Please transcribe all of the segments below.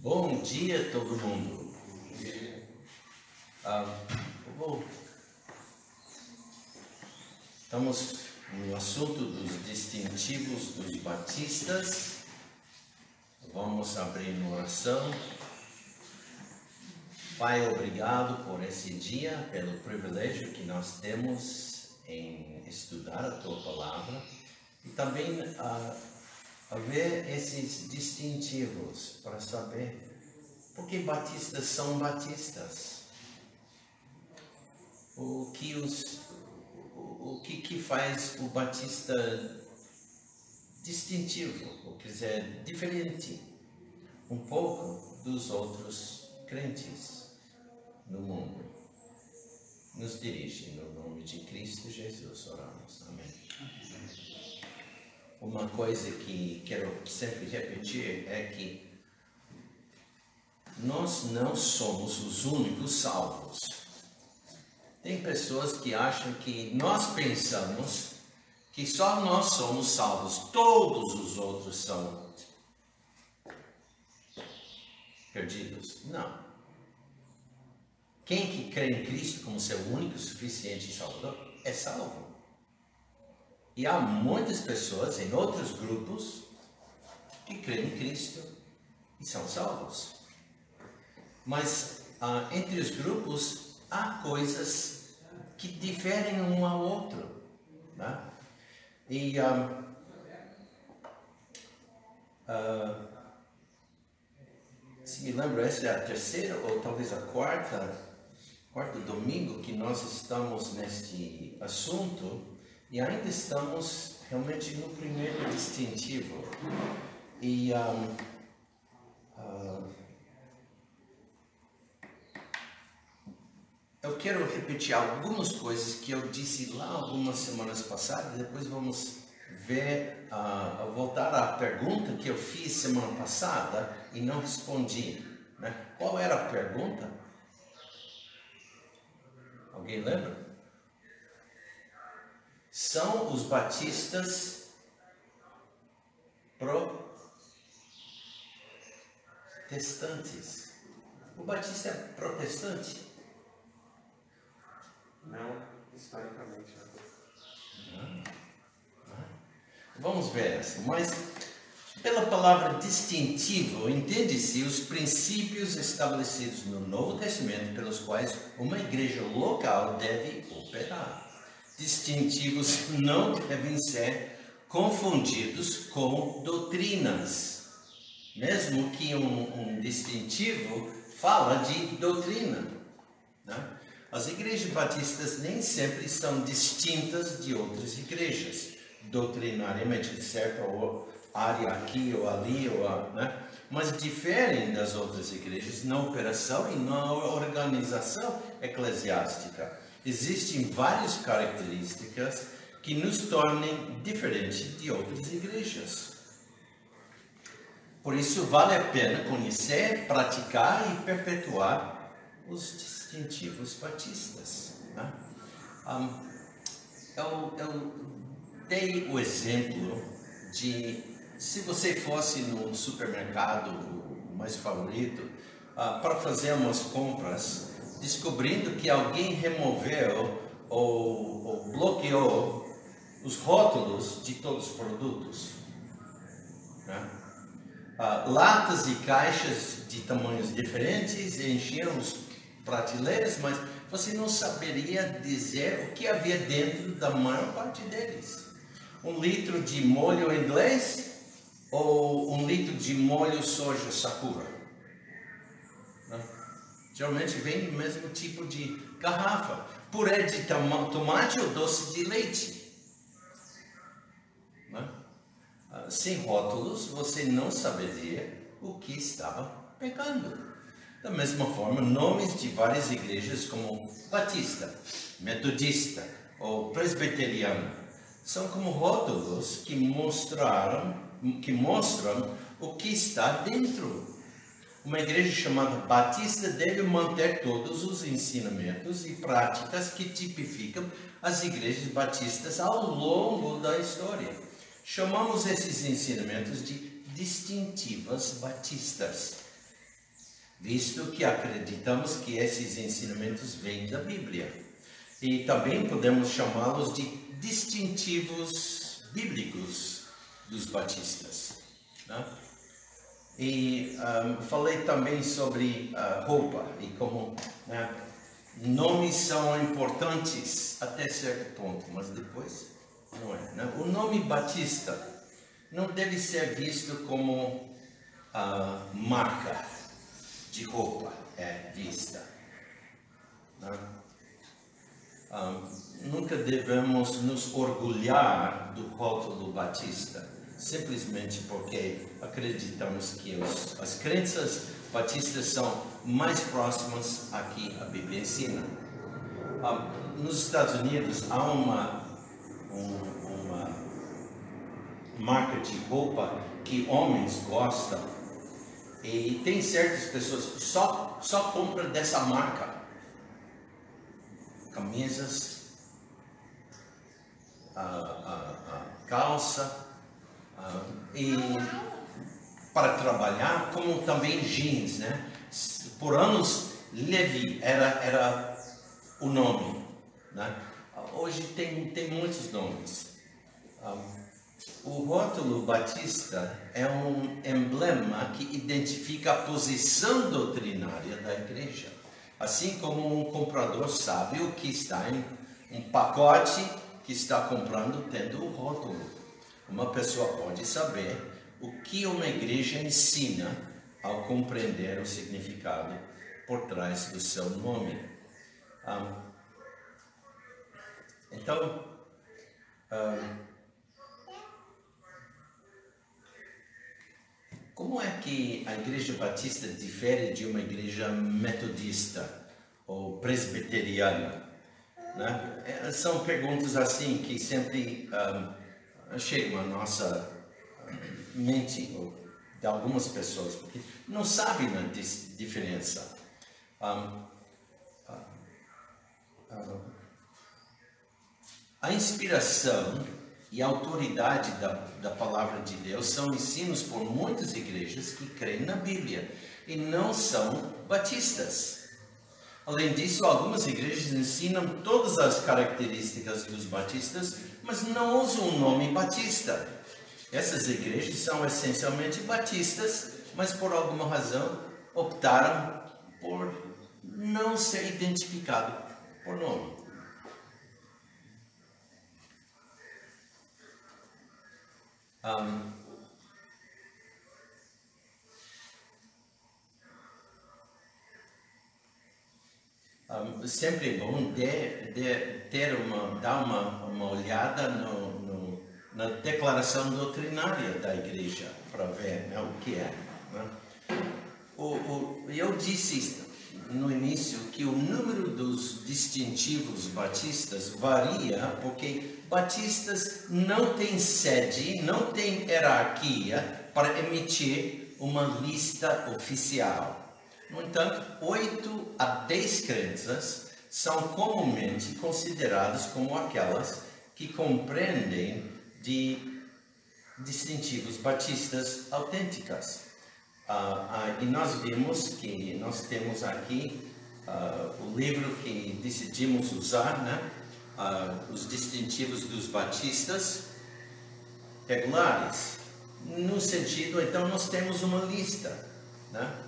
Bom dia, todo mundo. Estamos no assunto dos distintivos dos batistas. Vamos abrir uma oração. Pai, obrigado por esse dia, pelo privilégio que nós temos em estudar a Tua Palavra e também a ver esses distintivos para saber por que batistas são batistas. O que faz o batista distintivo, ou quer dizer, diferente um pouco dos outros crentes no mundo. Nos dirige no nome de Cristo Jesus, oramos. Amém. Uma coisa que quero sempre repetir é que nós não somos os únicos salvos. Tem pessoas que acham que nós pensamos que só nós somos salvos, todos os outros são perdidos. Não. Quem que crê em Cristo como seu único, suficiente Salvador é salvo. E há muitas pessoas em outros grupos que creem em Cristo e são salvos. Mas entre os grupos há coisas que diferem um ao outro, né? E se me lembro, essa é a terceira ou talvez a quarto domingo que nós estamos neste assunto e ainda estamos realmente no primeiro distintivo. E eu quero repetir algumas coisas que eu disse lá algumas semanas passadas. Depois vamos ver, voltar à pergunta que eu fiz semana passada e não respondi, né? Qual era a pergunta? Alguém lembra? São os batistas protestantes. O batista é protestante? Não, historicamente. Não. Vamos ver essa. Mas pela palavra distintivo, entende-se os princípios estabelecidos no Novo Testamento pelos quais uma igreja local deve operar. Distintivos não devem ser confundidos com doutrinas, mesmo que um distintivo fala de doutrina, né? As igrejas batistas nem sempre são distintas de outras igrejas, doutrinariamente, de certa área aqui ou ali, né? Mas diferem das outras igrejas na operação e na organização eclesiástica. Existem várias características que nos tornem diferentes de outras igrejas. Por isso, vale a pena conhecer, praticar e perpetuar os distintivos batistas, né? Eu dei o exemplo de, se você fosse no supermercado mais favorito, para fazer umas compras, descobrindo que alguém removeu ou bloqueou os rótulos de todos os produtos, né? Latas e caixas de tamanhos diferentes enchiam as prateleiras, mas você não saberia dizer o que havia dentro da maior parte deles. 1 litro de molho inglês ou 1 litro de molho soja Sakura? Geralmente vem do mesmo tipo de garrafa. Purê de tomate ou doce de leite, né? Sem rótulos, você não saberia o que estava pegando. Da mesma forma, nomes de várias igrejas como Batista, Metodista ou Presbiteriana são como rótulos que mostram o que está dentro. Uma igreja chamada Batista deve manter todos os ensinamentos e práticas que tipificam as igrejas batistas ao longo da história. Chamamos esses ensinamentos de distintivas batistas. visto que acreditamos que esses ensinamentos vêm da Bíblia. E também podemos chamá-los de distintivos bíblicos dos batistas, né? E falei também sobre roupa e como, né, nomes são importantes até certo ponto, mas depois não é, né? O nome Batista não deve ser visto como marca de roupa vista, né? Nunca devemos nos orgulhar do rótulo Batista, simplesmente porque acreditamos que as crenças batistas são mais próximas a que a Bíblia ensina. Nos Estados Unidos há uma marca de roupa que homens gostam, e tem certas pessoas que só compram dessa marca. Camisas, calça, e para trabalhar, como também jeans, né? Por anos, Levi era o nome, né? Hoje tem muitos nomes. O rótulo batista é um emblema que identifica a posição doutrinária da igreja, assim como um comprador sabe o que está em um pacote que está comprando tendo o rótulo. Uma pessoa pode saber o que uma igreja ensina ao compreender o significado por trás do seu nome. Como é que a igreja batista difere de uma igreja metodista ou presbiteriana, né? São perguntas assim que sempre chegam à nossa mente de algumas pessoas, porque não sabem a diferença. A inspiração e a autoridade da palavra de Deus são ensinos por muitas igrejas que creem na Bíblia e não são batistas. Além disso, algumas igrejas ensinam todas as características dos batistas, mas não usam o nome batista. Essas igrejas são essencialmente batistas, mas por alguma razão optaram por não ser identificado por nome. Sempre é bom dar uma olhada na declaração doutrinária da igreja para ver, né, o que é, né? Eu disse no início que o número dos distintivos batistas varia porque batistas não têm sede, não têm hierarquia para emitir uma lista oficial. No entanto, 8 a 10 crenças são comumente consideradas como aquelas que compreendem de distintivos batistas autênticas. E nós vimos que nós temos aqui o livro que decidimos usar, né? Os distintivos dos batistas regulares. No sentido, então, nós temos uma lista, né?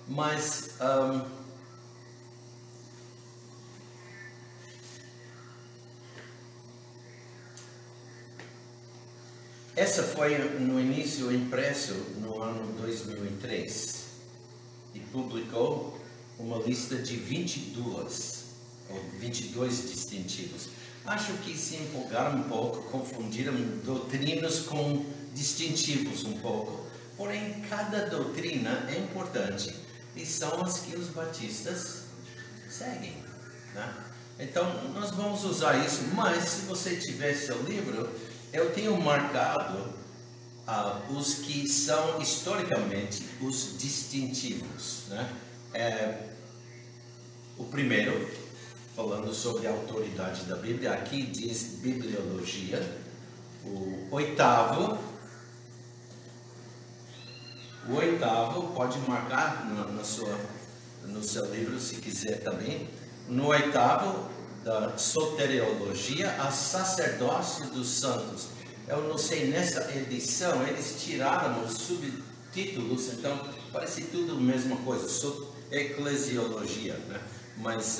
Mas essa foi no início impresso no ano 2003 e publicou uma lista de 22 distintivos. Acho que se empolgaram um pouco, confundiram doutrinas com distintivos um pouco. Porém, cada doutrina é importante e são as que os batistas seguem, né? Então, nós vamos usar isso, mas se você tiver seu livro, eu tenho marcado os que são historicamente os distintivos, né? O primeiro, falando sobre a autoridade da Bíblia, aqui diz bibliologia. O oitavo pode marcar na sua no seu livro, se quiser também. No 8º, da Soteriologia, a Sacerdócio dos Santos. Eu não sei, nessa edição, eles tiraram os subtítulos, então parece tudo a mesma coisa, eclesiologia, né? Mas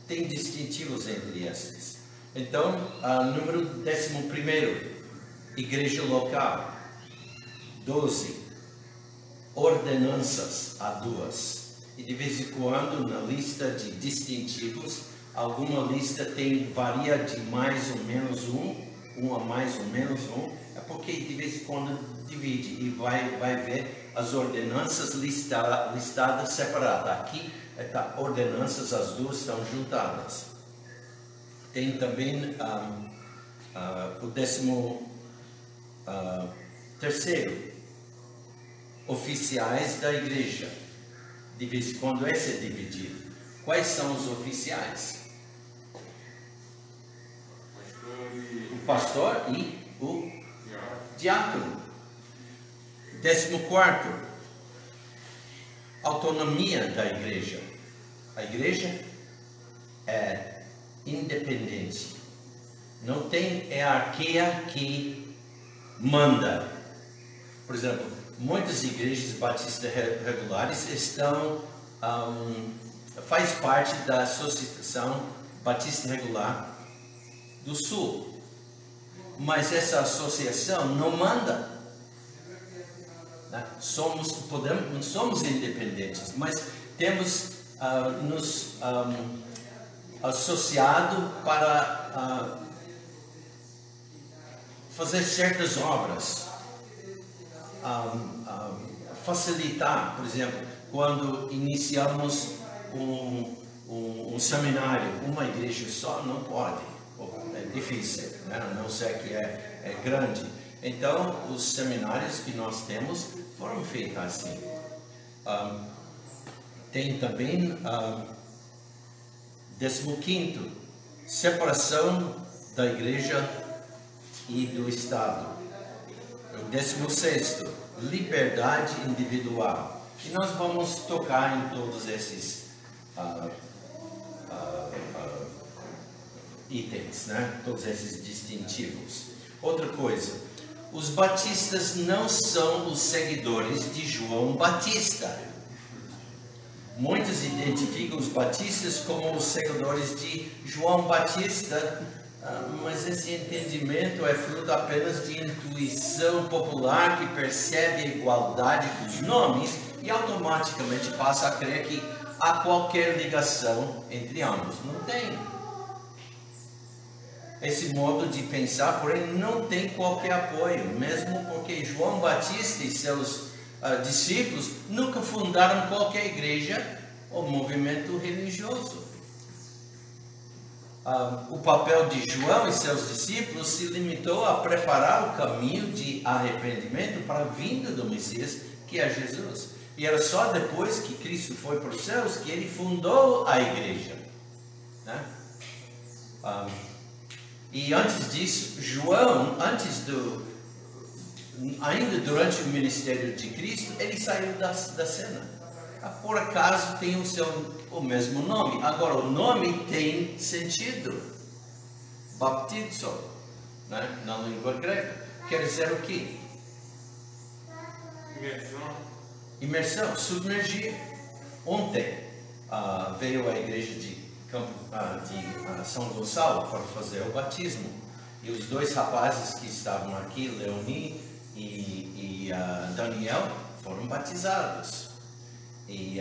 tem distintivos entre esses. Então, número 11º, igreja local. 12, ordenanças, há 2. E de vez em quando, na lista de distintivos, alguma lista varia de mais ou menos um a mais ou menos um, é porque de vez em quando divide e vai ver as ordenanças listadas separadas. Aqui está ordenanças, as 2 estão juntadas. Tem também o 13º, oficiais da igreja. De vez em quando esse é dividido. Quais são os oficiais? O pastor e o diácono. 14º, autonomia da igreja. A igreja é independente. Não tem hierarquia que manda. Por exemplo, muitas igrejas batistas regulares faz parte da Associação Batista Regular do Sul. Mas essa associação não manda. Né? Somos independentes, mas temos nos associado para fazer certas obras, facilitar, por exemplo, quando iniciamos um seminário, uma igreja só não pode, é difícil, né? A não ser que é grande. Então, os seminários que nós temos foram feitos assim. Tem também 15º, separação da igreja e do Estado. 16º, liberdade individual. E nós vamos tocar em todos esses itens, né? Todos esses distintivos. Outra coisa, os batistas não são os seguidores de João Batista. Muitos identificam os batistas como os seguidores de João Batista, mas esse entendimento é fruto apenas de intuição popular que percebe a igualdade dos nomes e automaticamente passa a crer que há qualquer ligação entre ambos. Não tem. Esse modo de pensar, porém, não tem qualquer apoio, mesmo porque João Batista e seus discípulos nunca fundaram qualquer igreja ou movimento religioso. O papel de João e seus discípulos se limitou a preparar o caminho de arrependimento para a vinda do Messias, que é Jesus. E era só depois que Cristo foi para os céus que ele fundou a igreja, né? E antes disso, João, ainda durante o ministério de Cristo, ele saiu da cena. Por acaso tem o mesmo nome. Agora, o nome tem sentido. Baptizo, né? Na língua grega. Quer dizer o quê? Imersão, submergir. Ontem veio a igreja de São Gonçalo para fazer o batismo. E os 2 rapazes que estavam aqui, Leoni e Daniel, foram batizados. E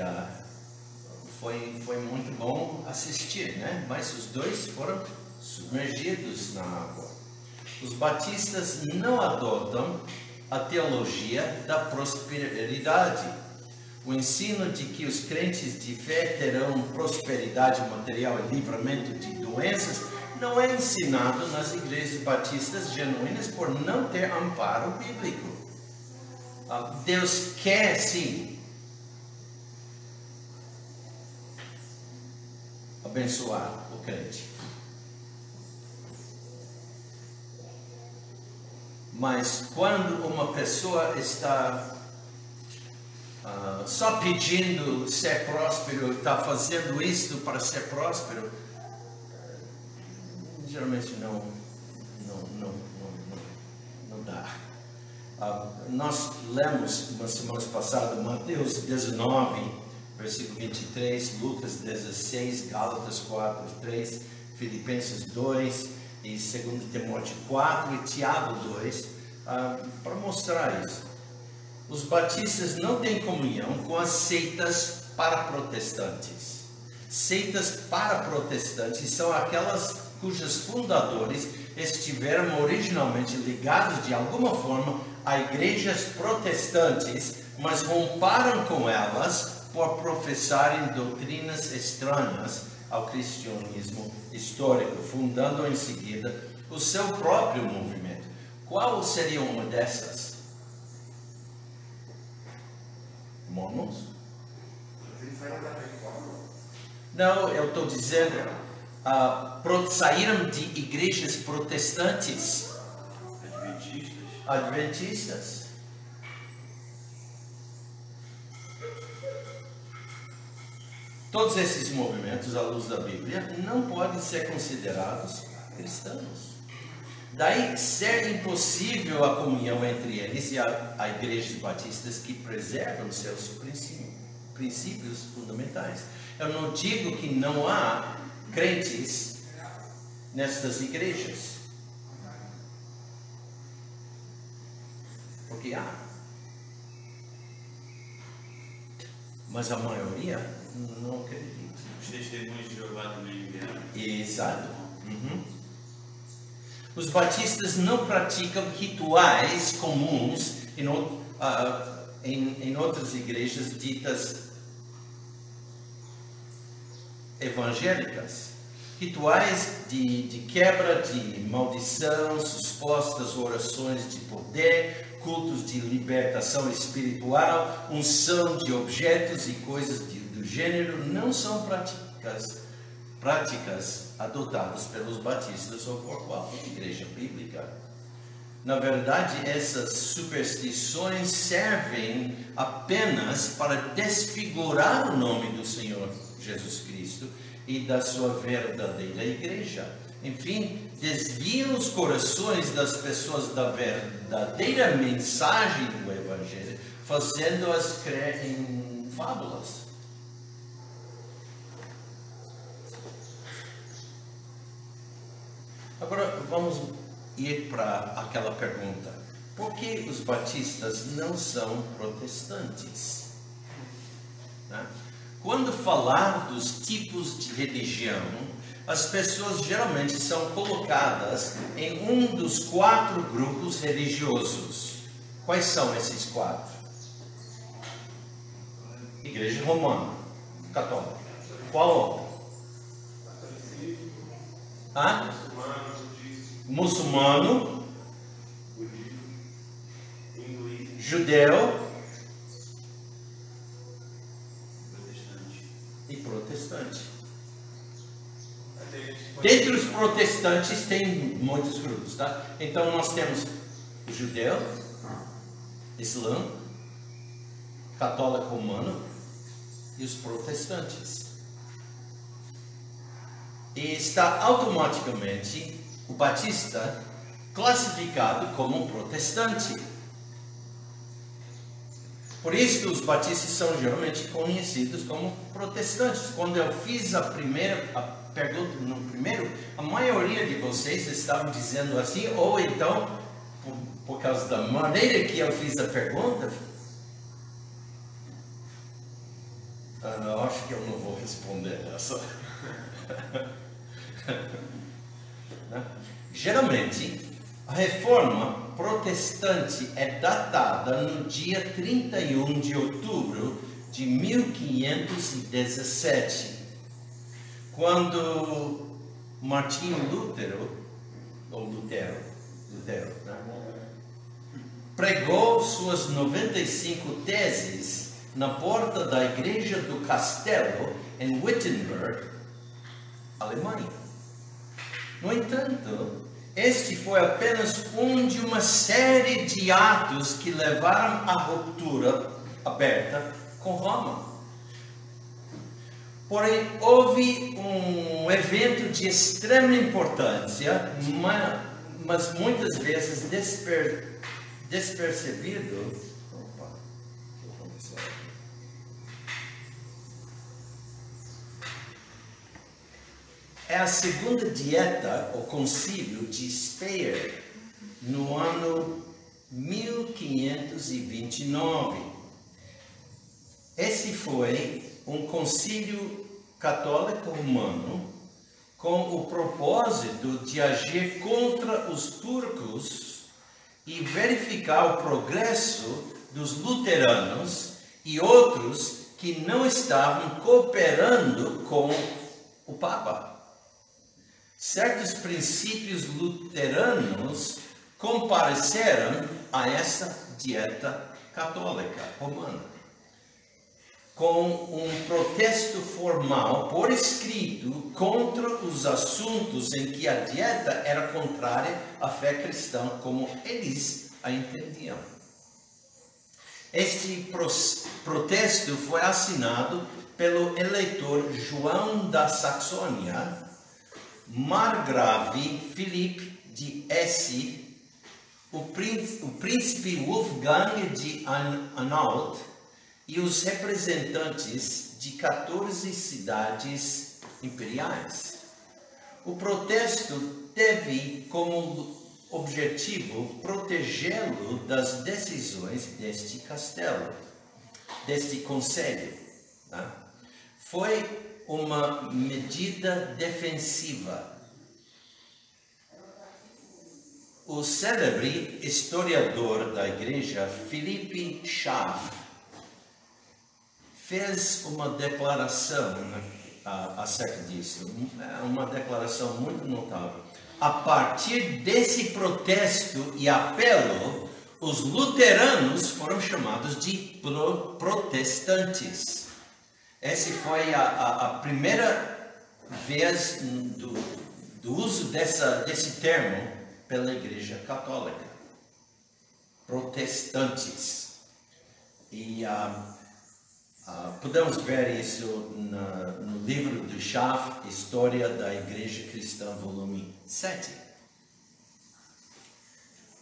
foi muito bom assistir, né? Mas os 2 foram submergidos na água. Os batistas não adotam a teologia da prosperidade. O ensino de que os crentes de fé terão prosperidade material e livramento de doenças não é ensinado nas igrejas batistas genuínas por não ter amparo bíblico. Deus quer sim abençoar o crente. Mas quando uma pessoa está só pedindo ser próspero, está fazendo isto para ser próspero, geralmente não dá. Nós lemos umas semanas passadas Mateus 19, versículo 23, Lucas 16, Gálatas 4, 3, Filipenses 2 e 2 Timóteo 4 e Tiago 2, para mostrar isso. Os batistas não têm comunhão com as seitas paraprotestantes. Seitas paraprotestantes são aquelas cujos fundadores estiveram originalmente ligados de alguma forma a igrejas protestantes, mas romperam com elas por professarem doutrinas estranhas ao cristianismo histórico, fundando em seguida o seu próprio movimento. Qual seria uma dessas? Mormons? Não, eu estou dizendo, saíram de igrejas protestantes. Adventistas. Todos esses movimentos, à luz da Bíblia, não podem ser considerados cristãos. Daí ser impossível a comunhão entre eles e a igrejas batistas que preservam seus princípios fundamentais. Eu não digo que não há crentes nestas igrejas, porque há, mas a maioria não acredita. Os testemunhos de Jeová também vieram. Exato. Os batistas não praticam rituais comuns em outras igrejas ditas evangélicas. Rituais de quebra de maldição, supostas orações de poder, cultos de libertação espiritual, unção de objetos e coisas do gênero não são práticas adotadas pelos batistas ou por qualquer igreja bíblica. Na verdade, essas superstições servem apenas para desfigurar o nome do Senhor Jesus Cristo e da sua verdadeira igreja. Enfim, desviam os corações das pessoas da verdadeira mensagem do Evangelho, fazendo-as crer em fábulas. Agora vamos ir para aquela pergunta: por que os batistas não são protestantes? Quando falar dos tipos de religião, as pessoas geralmente são colocadas em um dos 4 grupos religiosos. Quais são esses 4? Igreja Romana, Católica. Qual outro? Muçulmano, judeu e protestante. Dentre os protestantes tem muitos grupos, tá? Então nós temos o judeu, islã, católico romano e os protestantes. E está automaticamente o batista classificado como um protestante. Por isso os batistas são geralmente conhecidos como protestantes. Quando eu fiz a pergunta no primeiro, a maioria de vocês estavam dizendo assim, ou então, por causa da maneira que eu fiz a pergunta, eu acho que eu não vou responder essa. Geralmente, a reforma protestante é datada no dia 31 de outubro de 1517, quando Martinho Lutero, pregou suas 95 teses na porta da igreja do castelo em Wittenberg, Alemanha. No entanto, este foi apenas um de uma série de atos que levaram à ruptura aberta com Roma. Porém, houve um evento de extrema importância, mas muitas vezes despercebido. Opa, o que aconteceu aqui? É a segunda dieta, o concílio de Speyer, no ano 1529. Esse foi um concílio católico romano com o propósito de agir contra os turcos e verificar o progresso dos luteranos e outros que não estavam cooperando com o Papa. Certos princípios luteranos compareceram a essa dieta católica romana, com um protesto formal por escrito contra os assuntos em que a dieta era contrária à fé cristã, como eles a entendiam. Este protesto foi assinado pelo eleitor João da Saxônia, margrave Filipe de Hesse, o príncipe Wolfgang de Anhalt e os representantes de 14 cidades imperiais. O protesto teve como objetivo protegê-lo das decisões deste conselho. Tá? Foi uma medida defensiva. O célebre historiador da igreja, Philippe Schaff, fez uma declaração acerca disso, uma declaração muito notável. A partir desse protesto e apelo, os luteranos foram chamados de protestantes. Essa foi a primeira vez do uso desse termo pela Igreja Católica. Protestantes. E podemos ver isso no livro do Schaff, História da Igreja Cristã, volume 7.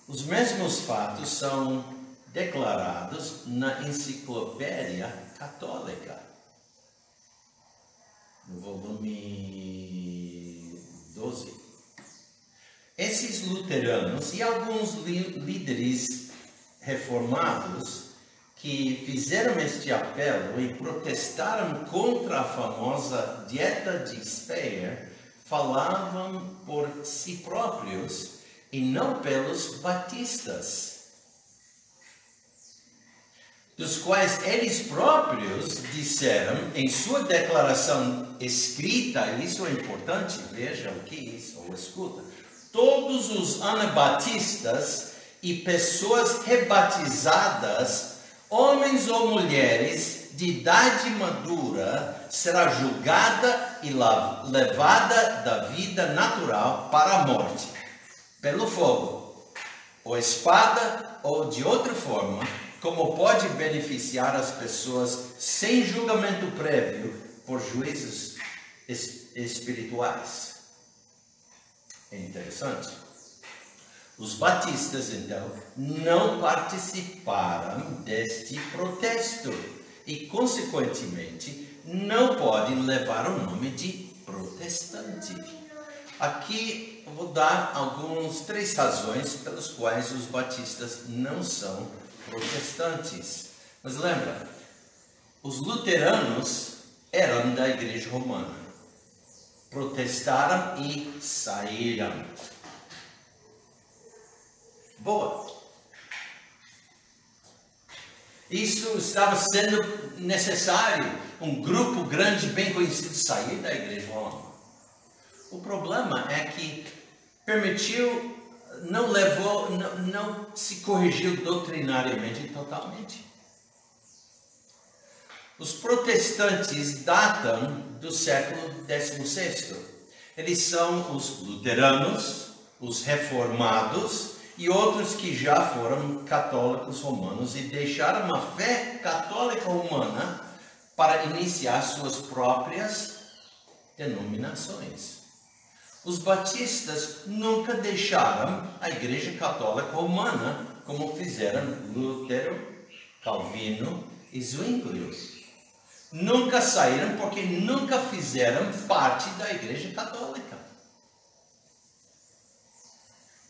Os mesmos fatos são declarados na Enciclopédia Católica, no volume 12. Esses luteranos e alguns líderes reformados que fizeram este apelo e protestaram contra a famosa dieta de Speyer falavam por si próprios e não pelos batistas, dos quais eles próprios disseram em sua declaração escrita, isso é importante, veja o que isso, ou escuta, todos os anabatistas e pessoas rebatizadas, homens ou mulheres de idade madura, será julgada e levada da vida natural para a morte, pelo fogo, ou espada, ou de outra forma, como pode beneficiar as pessoas sem julgamento prévio por juízos espirituais. É interessante. Os batistas, então, não participaram deste protesto e, consequentemente, não podem levar o nome de protestante. Aqui eu vou dar 3 razões pelas quais os batistas não são protestantes. Mas lembra, os luteranos eram da igreja romana. Protestaram e saíram. Boa. Isso estava sendo necessário, um grupo grande, bem conhecido, sair da igreja romana. O problema é que não se corrigiu doutrinariamente totalmente. Os protestantes datam do século XVI. Eles são os luteranos, os reformados e outros que já foram católicos romanos e deixaram a fé católica romana para iniciar suas próprias denominações. Os batistas nunca deixaram a Igreja Católica Romana, como fizeram Lutero, Calvino e Zwingli. Nunca saíram porque nunca fizeram parte da Igreja Católica.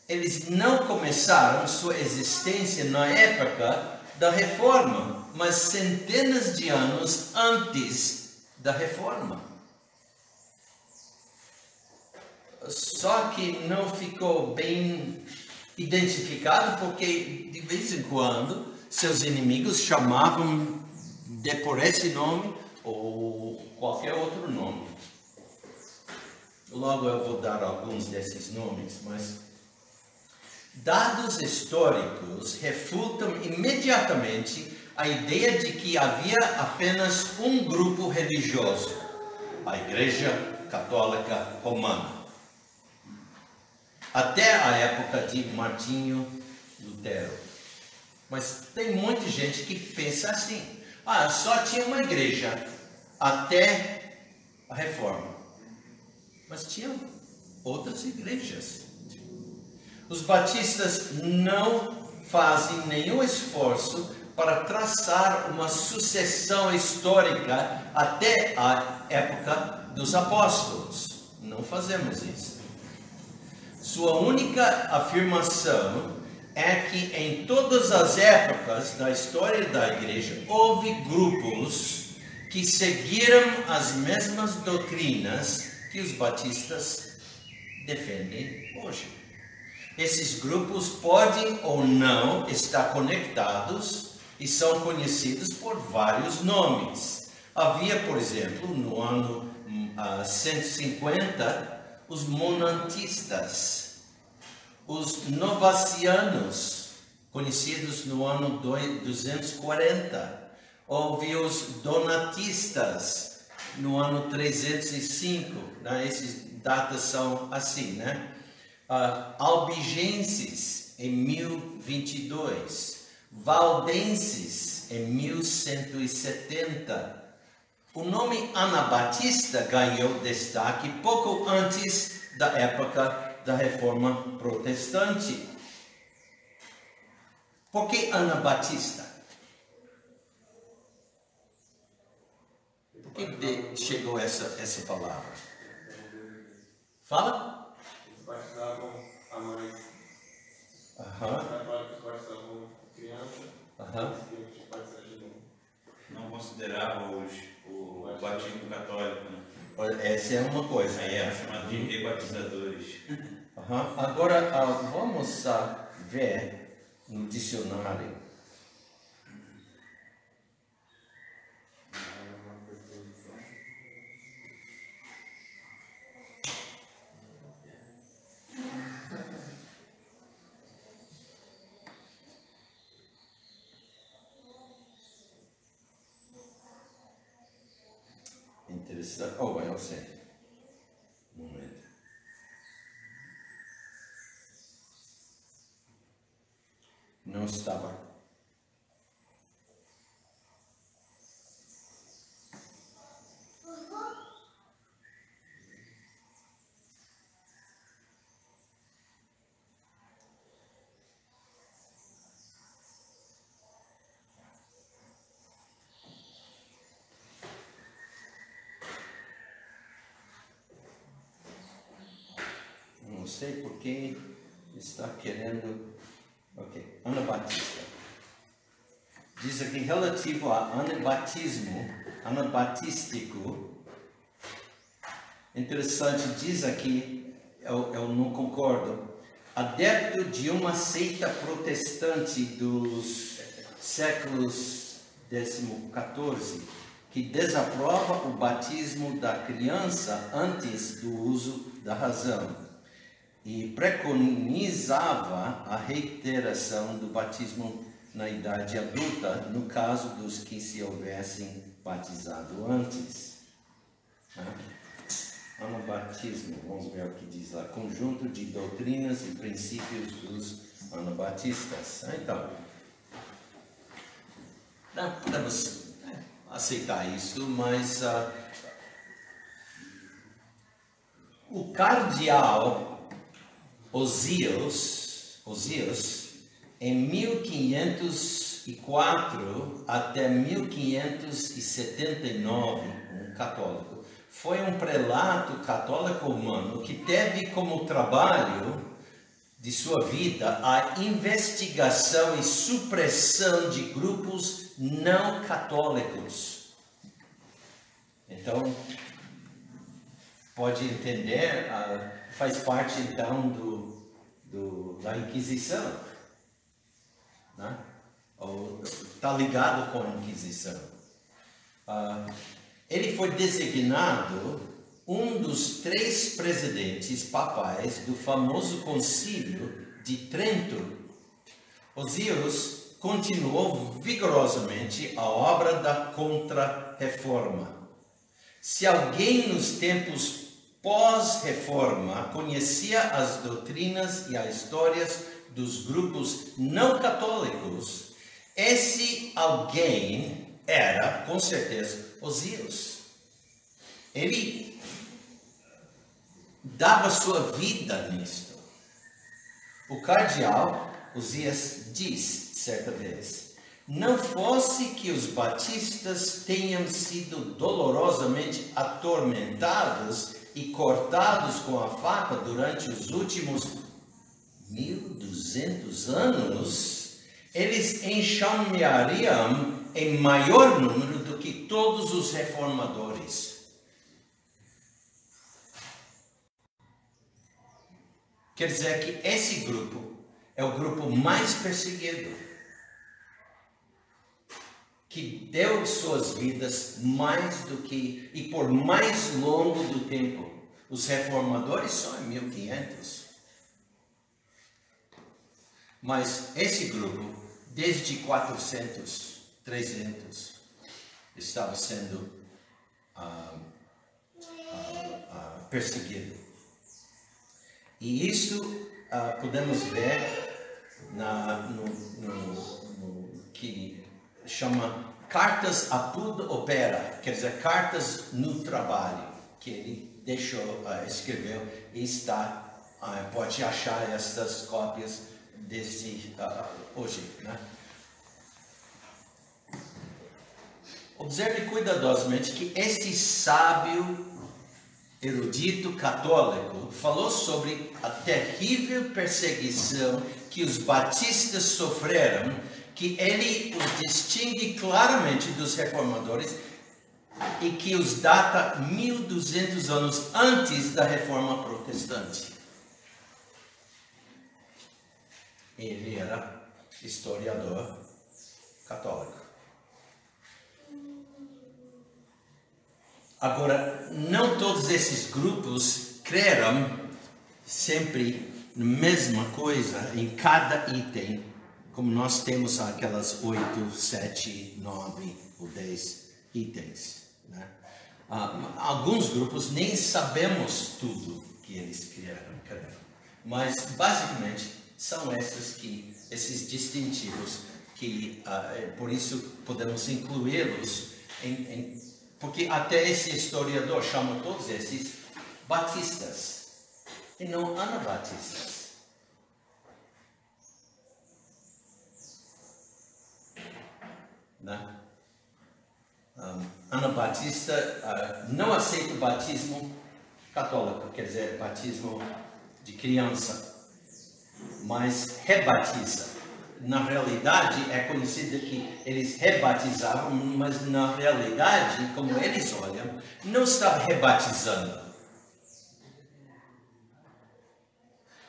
Eles não começaram sua existência na época da Reforma, mas centenas de anos antes da Reforma. Só que não ficou bem identificado porque de vez em quando seus inimigos chamavam por esse nome ou qualquer outro nome. Logo eu vou dar alguns desses nomes, mas dados históricos refutam imediatamente a ideia de que havia apenas um grupo religioso, a Igreja Católica Romana. Até a época de Martinho Lutero. Mas tem muita gente que pensa assim: só tinha uma igreja até a Reforma. Mas tinha outras igrejas. Os batistas não fazem nenhum esforço para traçar uma sucessão histórica até a época dos apóstolos. Não fazemos isso. Sua única afirmação é que em todas as épocas da história da igreja houve grupos que seguiram as mesmas doutrinas que os batistas defendem hoje. Esses grupos podem ou não estar conectados e são conhecidos por vários nomes. Havia, por exemplo, no ano 150, os monantistas, os novacianos, conhecidos no ano 240, houve os donatistas no ano 305, né? Essas datas são assim, né? Albigenses em 1022, valdenses em 1170. O nome Anabatista ganhou destaque pouco antes da época da Reforma Protestante. Por que Anabatista? Por que chegou essa palavra? Fala? Eles batizavam anões. Os católicos batizavam criança. Eles batizavam de novo. Não considerava o batismo católico, né? Essa é uma coisa. Aí é chamado de rebatizadores. Agora, vamos ver no dicionário. Interessante. Eu sei. Um momento. Não estava. Não sei porque está querendo. Ok, anabatista. Diz aqui relativo a anabatismo, anabatístico. Interessante, diz aqui, eu não concordo. Adepto de uma seita protestante dos séculos XIV, que desaprova o batismo da criança antes do uso da razão e preconizava a reiteração do batismo na idade adulta, no caso dos que se houvessem batizado antes. Anabatismo, vamos ver o que diz lá. Conjunto de doutrinas e princípios dos anabatistas. Então, podemos aceitar isso, mas o cardeal Osias, em 1504 até 1579, um católico, foi um prelato católico romano que teve como trabalho de sua vida a investigação e supressão de grupos não católicos. Então, pode entender, faz parte então da Inquisição, né? Ou está ligado com a Inquisição. Ele foi designado um dos 3 presidentes papais do famoso Concílio de Trento. Osias continuou vigorosamente a obra da Contra-Reforma. Se alguém nos tempos pós-reforma conhecia as doutrinas e as histórias dos grupos não católicos, esse alguém era, com certeza, Osias. Ele dava sua vida nisto. O cardeal Osias diz, certa vez, não fosse que os batistas tenham sido dolorosamente atormentados e cortados com a faca durante os últimos 1200 anos, eles enxameariam em maior número do que todos os reformadores. Quer dizer que esse grupo é o grupo mais perseguido, que deu suas vidas mais do que, e por mais longo do tempo. Os reformadores só em 1500. Mas esse grupo, desde 400, 300, estava sendo perseguido. E isso podemos ver no que chama Cartas apud opera, quer dizer, cartas no trabalho, que ele escreveu e está, pode achar estas cópias desde hoje, né? Observe cuidadosamente que este sábio erudito católico falou sobre a terrível perseguição que os batistas sofreram, que ele os distingue claramente dos reformadores e que os data 1200 anos antes da Reforma Protestante. Ele era historiador católico. Agora, não todos esses grupos creram sempre na mesma coisa em cada item, como nós temos aquelas 8, 7, 9 ou 10 itens, né? Alguns grupos nem sabemos tudo que eles creram, mas basicamente são esses distintivos que, por isso podemos incluí-los porque até esse historiador chama todos esses batistas e não anabatistas. Né? Anabatista não aceita o batismo católico, quer dizer, batismo de criança, mas rebatiza. Na realidade, é conhecido que eles rebatizavam, mas na realidade, como eles olham, não estavam rebatizando.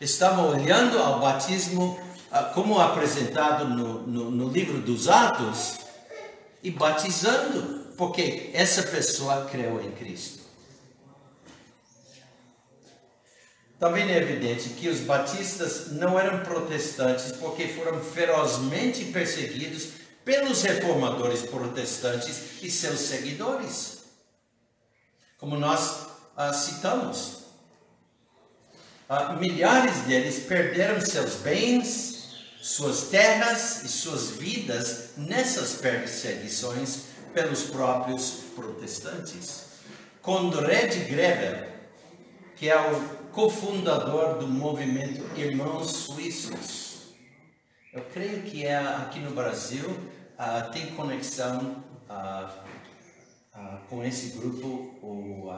Estavam olhando ao batismo como apresentado no livro dos Atos e batizando, porque essa pessoa creu em Cristo. Também é evidente que os batistas não eram protestantes porque foram ferozmente perseguidos pelos reformadores protestantes e seus seguidores. Como nós citamos, milhares deles perderam seus bens, suas terras e suas vidas nessas perseguições pelos próprios protestantes. Conrad Grebel, que é o cofundador do movimento Irmãos Suíços, eu creio que aqui no Brasil tem conexão com esse grupo,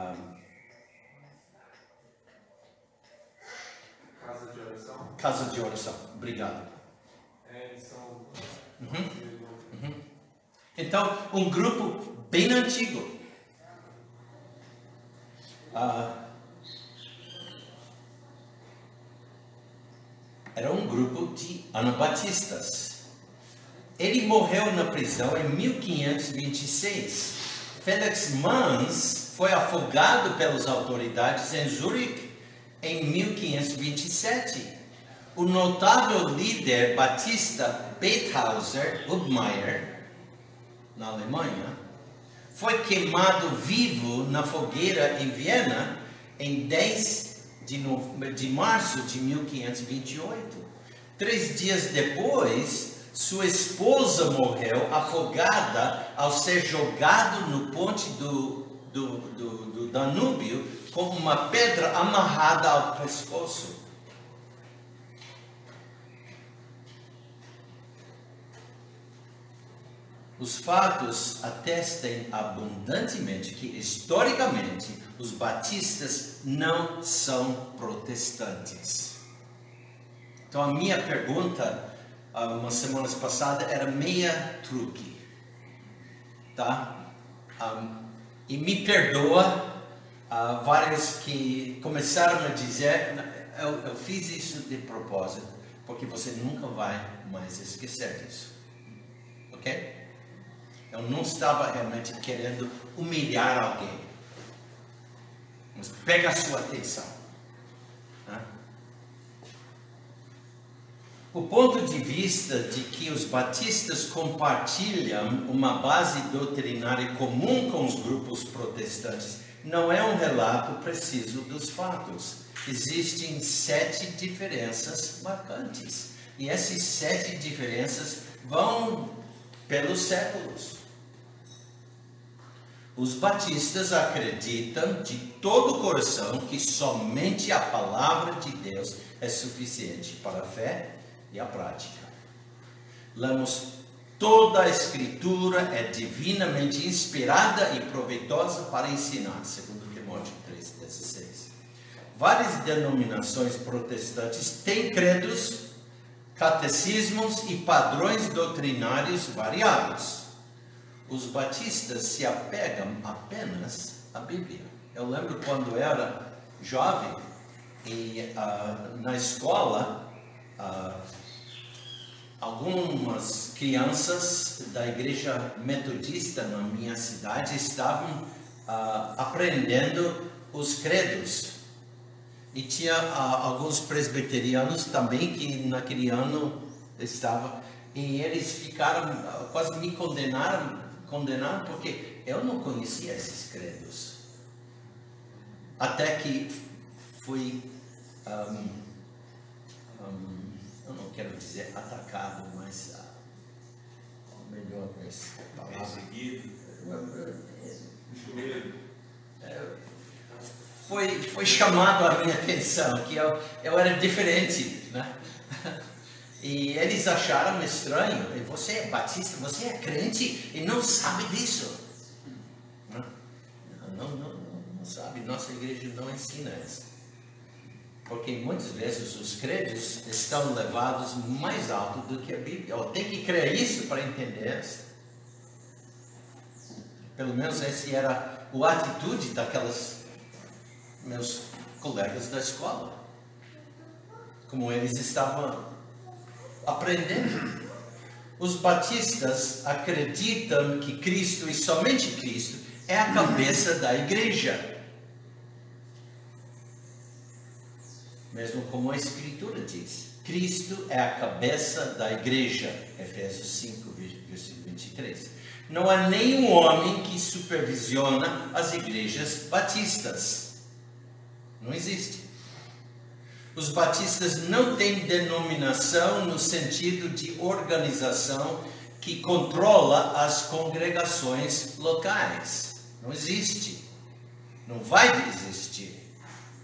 Casa de oração. Casa de Oração. Obrigado. Eles são... Então, um grupo bem antigo. Era um grupo de anabatistas. Ele morreu na prisão em 1526. Felix Manz foi afogado pelas autoridades em Zurique em 1527. O notável líder batista Beathauser Ubmeier, na Alemanha, foi queimado vivo na fogueira em Viena em 10 de março de 1528. 3 dias depois, sua esposa morreu afogada ao ser jogado no ponte do Danúbio com uma pedra amarrada ao pescoço. Os fatos atestam abundantemente que, historicamente, os batistas não são protestantes. Então, a minha pergunta, umas semanas passadas, era meia truque, tá? E me perdoa, vários que começaram a dizer, eu fiz isso de propósito, porque você nunca vai mais esquecer disso, ok? Eu não estava realmente querendo humilhar alguém. Mas pega a sua atenção. O ponto de vista de que os batistas compartilham uma base doutrinária comum com os grupos protestantes não é um relato preciso dos fatos. Existem 7 diferenças marcantes. E essas 7 diferenças vão pelos séculos. Os batistas acreditam de todo o coração que somente a palavra de Deus é suficiente para a fé e a prática. Lemos: toda a escritura é divinamente inspirada e proveitosa para ensinar, segundo Timóteo 3,16. Várias denominações protestantes têm credos, catecismos e padrões doutrinários variados. Os batistas se apegam apenas à Bíblia. Eu lembro quando era jovem e na escola, algumas crianças da igreja metodista na minha cidade estavam aprendendo os credos. E tinha alguns presbiterianos também que naquele ano estavam, e eles ficaram, quase me condenaram porque eu não conhecia esses credos. Até que fui, eu não quero dizer atacado, mas melhor palavra. Perseguido. Foi chamado a minha atenção que eu era diferente, né? E eles acharam estranho. Você é batista, você é crente e não sabe disso. Não sabe, nossa igreja não ensina isso. Porque muitas vezes os credos estão levados mais alto do que a Bíblia. Eu tenho que crer isso para entender isso. Pelo menos essa era a atitude daqueles meus colegas da escola. Como eles estavam aprendendo. Os batistas acreditam que Cristo e somente Cristo é a cabeça da igreja. Mesmo como a Escritura diz, Cristo é a cabeça da igreja. Efésios 5, versículo 23. Não há nenhum homem que supervisiona as igrejas batistas. Não existe. Os batistas não têm denominação no sentido de organização que controla as congregações locais. Não existe. Não vai existir.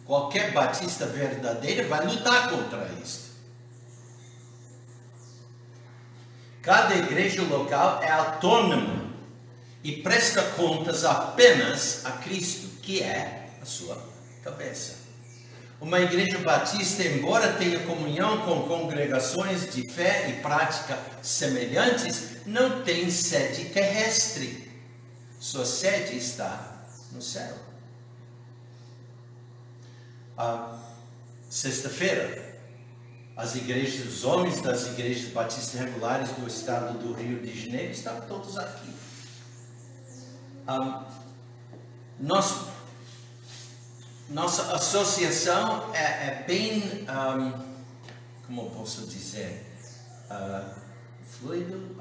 Qualquer batista verdadeiro vai lutar contra isso. Cada igreja local é autônoma e presta contas apenas a Cristo, que é a sua cabeça. Uma igreja batista, embora tenha comunhão com congregações de fé e prática semelhantes, não tem sede terrestre. Sua sede está no céu. Sexta-feira, os homens das igrejas batistas regulares do estado do Rio de Janeiro estavam todos aqui. Nossa associação é bem, como posso dizer, fluido,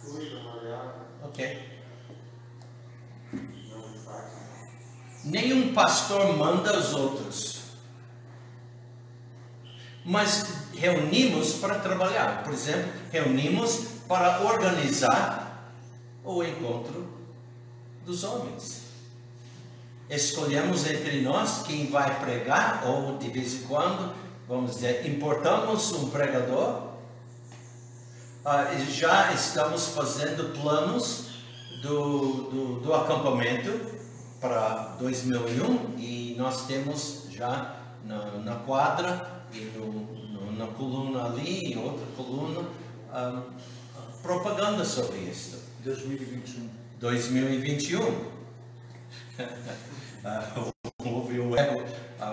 Fluido, maleável. ok. Nenhum pastor manda os outros, mas reunimos para trabalhar. Por exemplo, reunimos para organizar o encontro dos homens. Escolhemos entre nós quem vai pregar, ou de vez em quando, vamos dizer, importamos um pregador. Já estamos fazendo planos do acampamento para 2001 e nós temos já na quadra e na coluna ali e outra coluna propaganda sobre isso. 2021. Houve um erro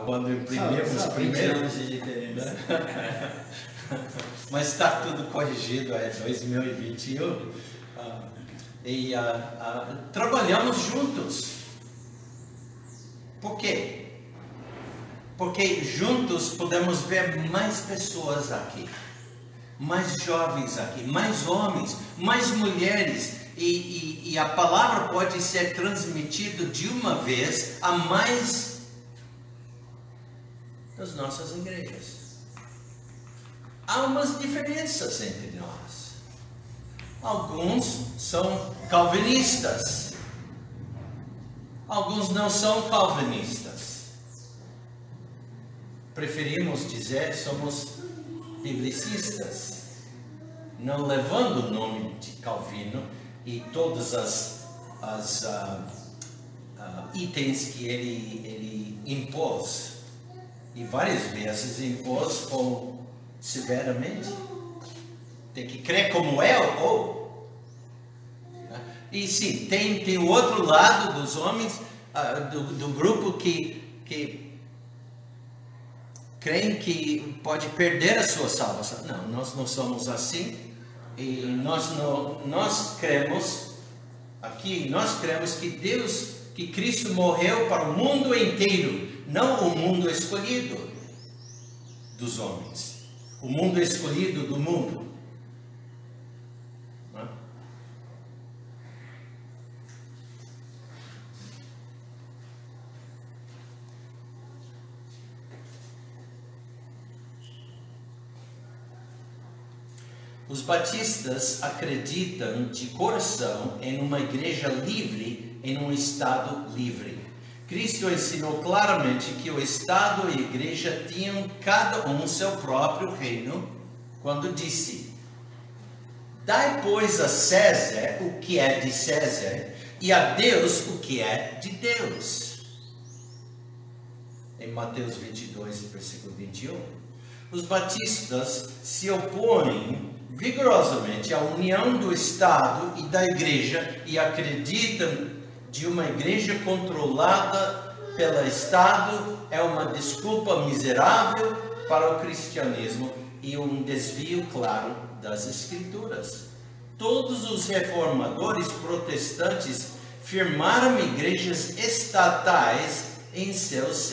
quando imprimimos primeiro. Anos de diferença. Mas está tudo corrigido, é 2021. Trabalhamos juntos. Por quê? Porque juntos podemos ver mais pessoas aqui, mais jovens aqui, mais homens, mais mulheres, e a palavra pode ser transmitida de uma vez a mais das nossas igrejas. Há umas diferenças entre nós. Alguns são calvinistas. Alguns não são calvinistas. Preferimos dizer somos biblicistas, não levando o nome de Calvino e todas as itens que ele impôs, e várias vezes impôs severamente. Tem que crer como eu, E sim, tem o outro lado dos homens, do grupo que creem que pode perder a sua salvação. Não, nós não somos assim. E nós cremos que Cristo morreu para o mundo inteiro, não o mundo escolhido dos homens, o mundo escolhido do mundo. Os batistas acreditam de coração em uma igreja livre, em um Estado livre. Cristo ensinou claramente que o Estado e a igreja tinham cada um seu próprio reino, quando disse: dai, pois, a César o que é de César, e a Deus o que é de Deus. Em Mateus 22, versículo 21. Os batistas se opõem vigorosamente à união do Estado e da igreja e acreditam de uma igreja controlada pelo Estado é uma desculpa miserável para o cristianismo e um desvio claro das Escrituras. Todos os reformadores protestantes firmaram igrejas estatais em seus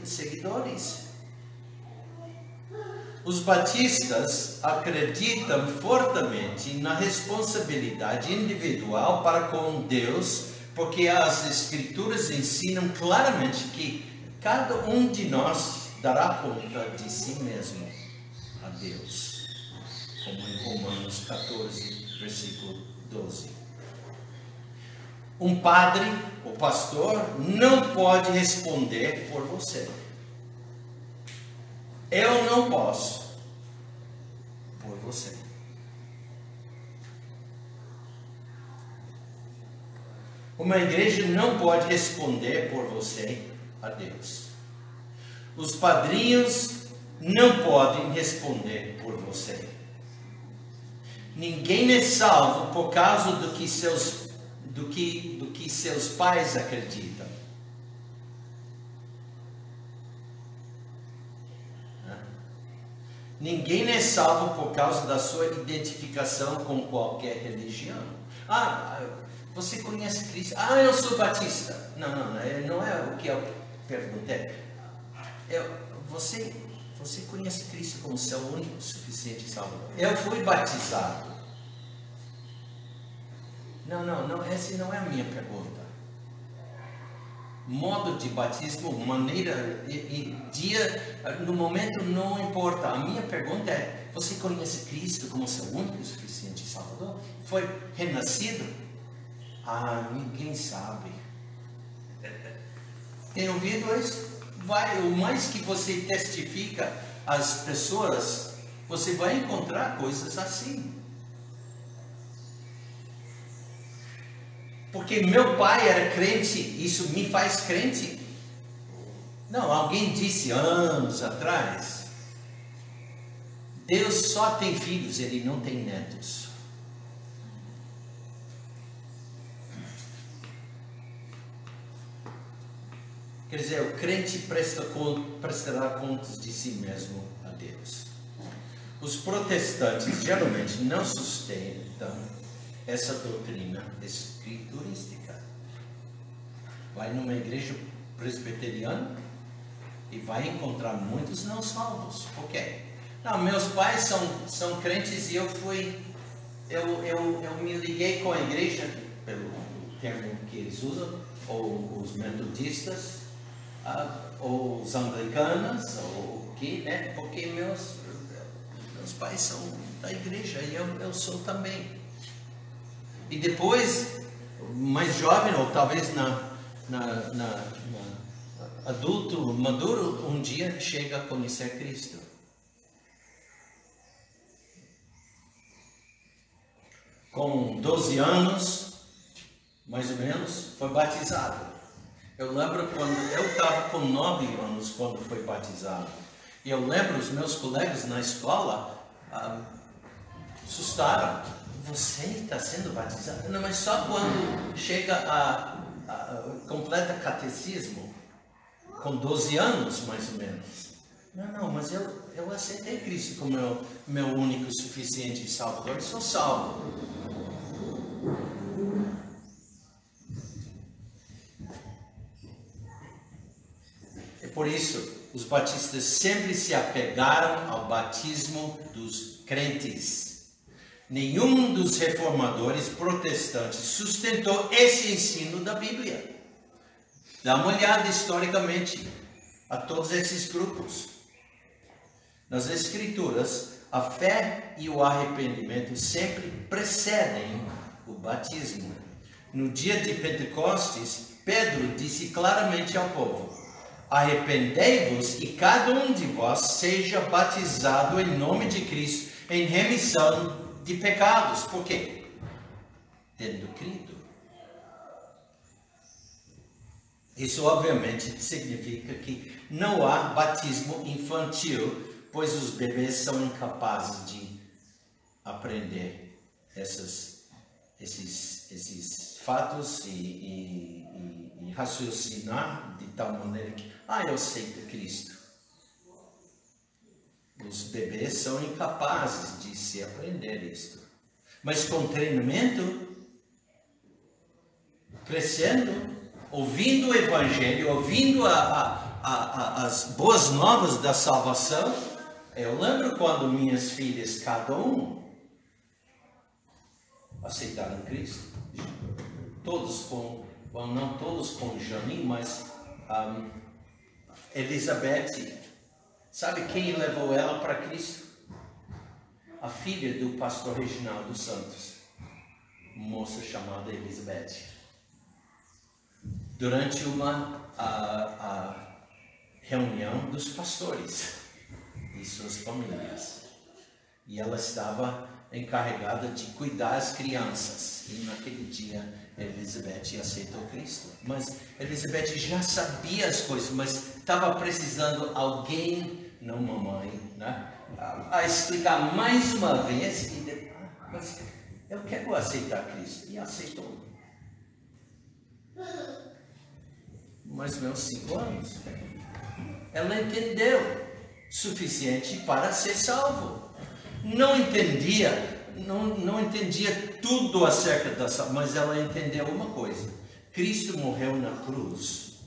seguidores. Os batistas acreditam fortemente na responsabilidade individual para com Deus Porque as Escrituras ensinam claramente que cada um de nós dará conta de si mesmo a Deus, como em Romanos 14, versículo 12. Um padre ou pastor não pode responder por você. Eu não posso por você. Uma igreja não pode responder por você a Deus. Os padrinhos não podem responder por você. Ninguém é salvo por causa do que seus pais acreditam. Ninguém é salvo por causa da sua identificação com qualquer religião. Você conhece Cristo? Eu sou batista. Não é o que eu perguntei. Você conhece Cristo como seu único, suficiente Salvador? Eu fui batizado. Não, essa não é a minha pergunta. Modo de batismo, maneira e dia, no momento não importa. A minha pergunta é: você conhece Cristo como seu único e suficiente Salvador? Foi renascido? Ninguém sabe. Tem ouvido isso? O mais que você testifica às pessoas, você vai encontrar coisas assim. Porque meu pai era crente, isso me faz crente? Não, alguém disse anos atrás: Deus só tem filhos, Ele não tem netos. Quer dizer, o crente prestará contas de si mesmo a Deus. Os protestantes geralmente não sustentam essa doutrina escriturística. Vai numa igreja presbiteriana e vai encontrar muitos não salvos. Por quê? Meus pais são crentes e eu me liguei com a igreja, pelo termo que eles usam, ou os metodistas, ou os anglicanos, ou o que, né? Porque meus pais são da igreja e eu sou também. E depois, mais jovem, ou talvez adulto, maduro, um dia chega a conhecer Cristo. Com 12 anos, mais ou menos, foi batizado. Eu lembro quando eu estava com 9 anos quando foi batizado. E eu lembro os meus colegas na escola assustaram. Você está sendo batizado? Não, mas só quando chega a completa catecismo, com 12 anos mais ou menos. Não, mas eu aceitei Cristo como meu único e suficiente Salvador e sou salvo. Por isso, os batistas sempre se apegaram ao batismo dos crentes. Nenhum dos reformadores protestantes sustentou esse ensino da Bíblia. Dá uma olhada historicamente a todos esses grupos. Nas Escrituras, a fé e o arrependimento sempre precedem o batismo. No dia de Pentecostes, Pedro disse claramente ao povo: arrependei-vos e cada um de vós seja batizado em nome de Cristo em remissão de pecados. Por quê? Tendo crido. Isso obviamente significa que não há batismo infantil, pois os bebês são incapazes de aprender esses fatos e raciocinar de tal maneira que eu aceito Cristo. Os bebês são incapazes de se aprender isto. Mas com treinamento, crescendo, ouvindo o Evangelho, ouvindo as boas novas da salvação, eu lembro quando minhas filhas, cada um, aceitaram Cristo. Todos com bom, não todos com Jani, mas Elizabeth, sabe quem levou ela para Cristo? A filha do pastor Reginaldo Santos, uma moça chamada Elizabeth. Durante uma reunião dos pastores e suas famílias. E ela estava encarregada de cuidar das crianças. E naquele dia, Elizabeth aceitou Cristo. Mas Elizabeth já sabia as coisas, mas estava precisando alguém, não mamãe, né? A explicar mais uma vez. Mas eu quero aceitar Cristo. E aceitou. Mais ou menos 5 anos. Ela entendeu suficiente para ser salvo. Não entendia tudo acerca da salvação, mas ela entendeu uma coisa. Cristo morreu na cruz.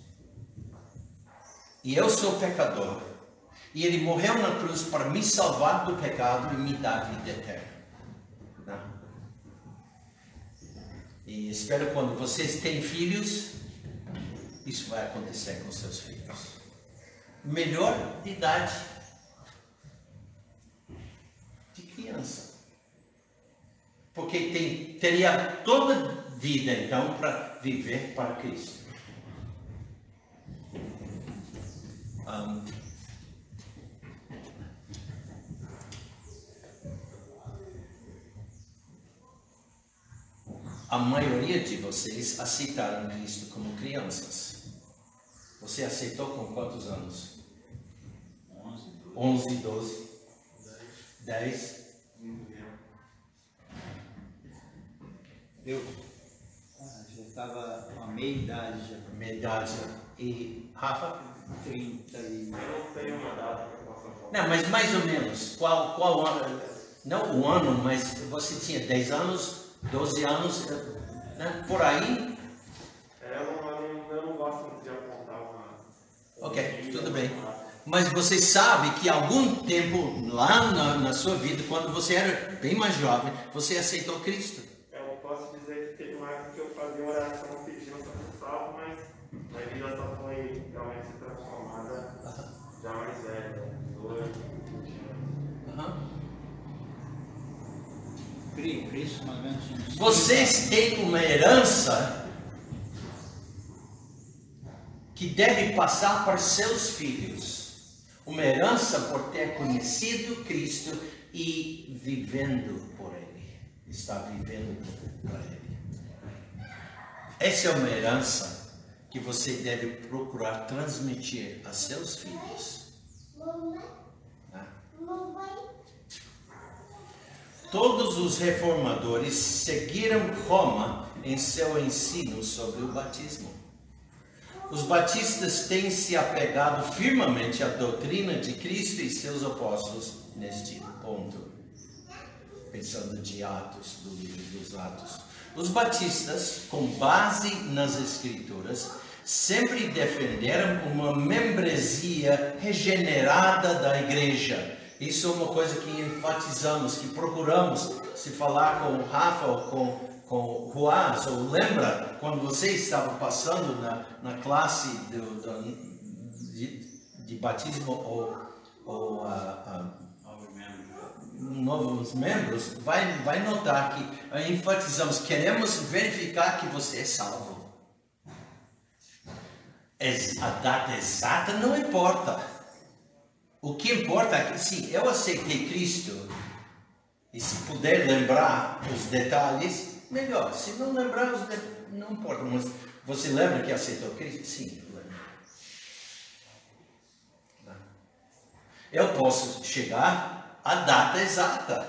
E eu sou pecador. E Ele morreu na cruz para me salvar do pecado e me dar a vida eterna. Não? E espero quando vocês têm filhos, isso vai acontecer com seus filhos. Melhor idade de criança. Porque teria toda a vida, então, para viver para Cristo. A maioria de vocês aceitaram Cristo como crianças. Você aceitou com quantos anos? 11, 12, 10. Eu já estava com a meia idade já. Meia idade. E Rafa? 30 e... Eu tenho uma data que eu posso falar. Não, mas mais ou menos. Qual ano? Não o ano, mas você tinha 10 anos, 12 anos, né? Por aí? Eu não gosto muito de apontar uma... Ok, tudo bem. Mas você sabe que algum tempo lá na sua vida, quando você era bem mais jovem, você aceitou Cristo. Eu posso dizer que teve uma época que eu fazia oração pedindo para ser salvo, mas minha vida só foi realmente transformada já mais velha, 18, 20 anos. Cristo, mais ou menos uns... Vocês têm uma herança que deve passar para seus filhos. Uma herança por ter conhecido Cristo e vivendo por Ele. Está vivendo para Ele. Essa é uma herança que você deve procurar transmitir a seus filhos. Todos os reformadores seguiram Roma em seu ensino sobre o batismo. Os batistas têm se apegado firmemente à doutrina de Cristo e seus apóstolos neste ponto. Pensando de Atos, do livro dos Atos. Os batistas, com base nas Escrituras, sempre defenderam uma membresia regenerada da igreja. Isso é uma coisa que enfatizamos, que procuramos. Se falar com o Rafa ou com o Ruaz, ou lembra quando você estava passando na classe de batismo ou novos membros, vai notar que enfatizamos, queremos verificar que você é salvo. A data exata não importa. O que importa é que se eu aceitei Cristo, e se puder lembrar os detalhes, melhor. Se não lembrar os detalhes, não importa. Mas você lembra que aceitou Cristo? Sim, eu lembro. Eu posso chegar à data exata.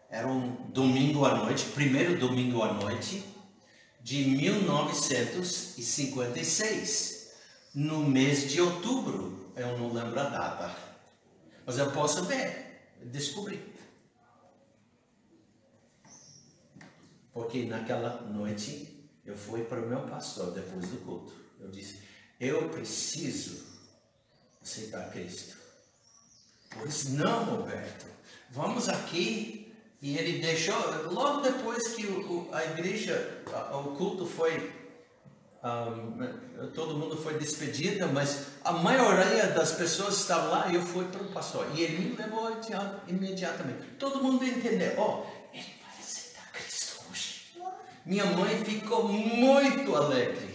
Era um domingo à noite, primeiro domingo à noite, de 1956, no mês de outubro. Eu não lembro a data, mas eu posso ver, descobrir. Porque naquela noite eu fui para o meu pastor depois do culto. Eu disse, eu preciso aceitar Cristo. Pois não, Roberto, vamos aqui. E ele deixou, logo depois que a igreja, o culto foi todo mundo foi despedido, mas a maioria das pessoas estavam lá e eu fui para o pastor. E ele me levou imediatamente. Todo mundo entendeu. Ele vai aceitar Cristo hoje. Minha mãe ficou muito alegre.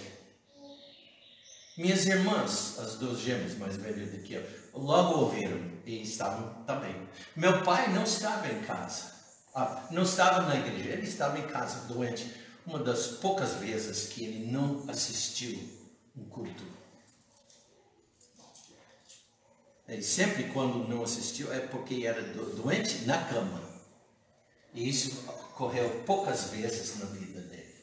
Minhas irmãs, as duas gêmeas mais velhas do que eu, logo ouviram e estavam também. Meu pai não estava em casa. Não estava na igreja, ele estava em casa doente. Uma das poucas vezes que ele não assistiu um culto. E sempre quando não assistiu é porque era doente na cama. E isso ocorreu poucas vezes na vida dele.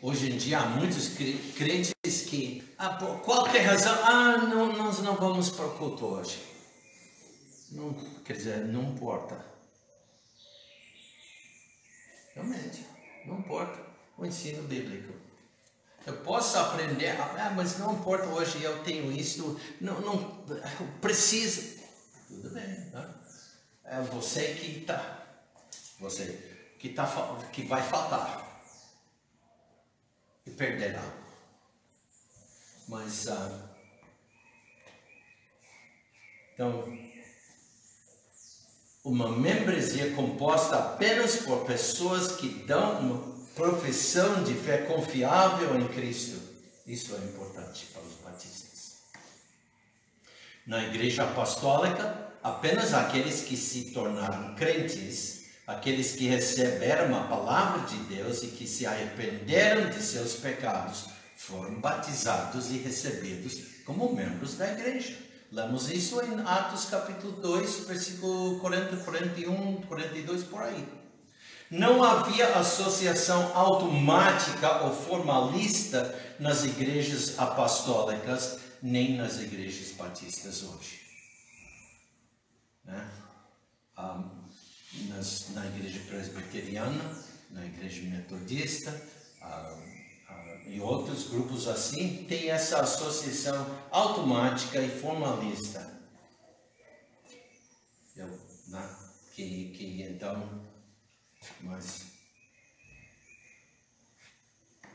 Hoje em dia há muitos crentes que, por qualquer razão, nós não vamos para o culto hoje. Não, quer dizer, não importa. Realmente, não importa o ensino bíblico. Eu posso aprender, mas não importa hoje, eu tenho isso, não preciso. Tudo bem, né? É você que vai faltar e perderá. Mas, então, uma membresia composta apenas por pessoas que dão uma profissão de fé confiável em Cristo. Isso é importante para os batistas. Na igreja apostólica, apenas aqueles que se tornaram crentes, aqueles que receberam a palavra de Deus e que se arrependeram de seus pecados, foram batizados e recebidos como membros da igreja. Lemos isso em Atos capítulo 2, versículo 40, 41, 42, por aí. Não havia associação automática ou formalista nas igrejas apostólicas, nem nas igrejas batistas hoje. Né? Na igreja presbiteriana, na igreja metodista, e outros grupos assim, tem essa associação automática e formalista. Mas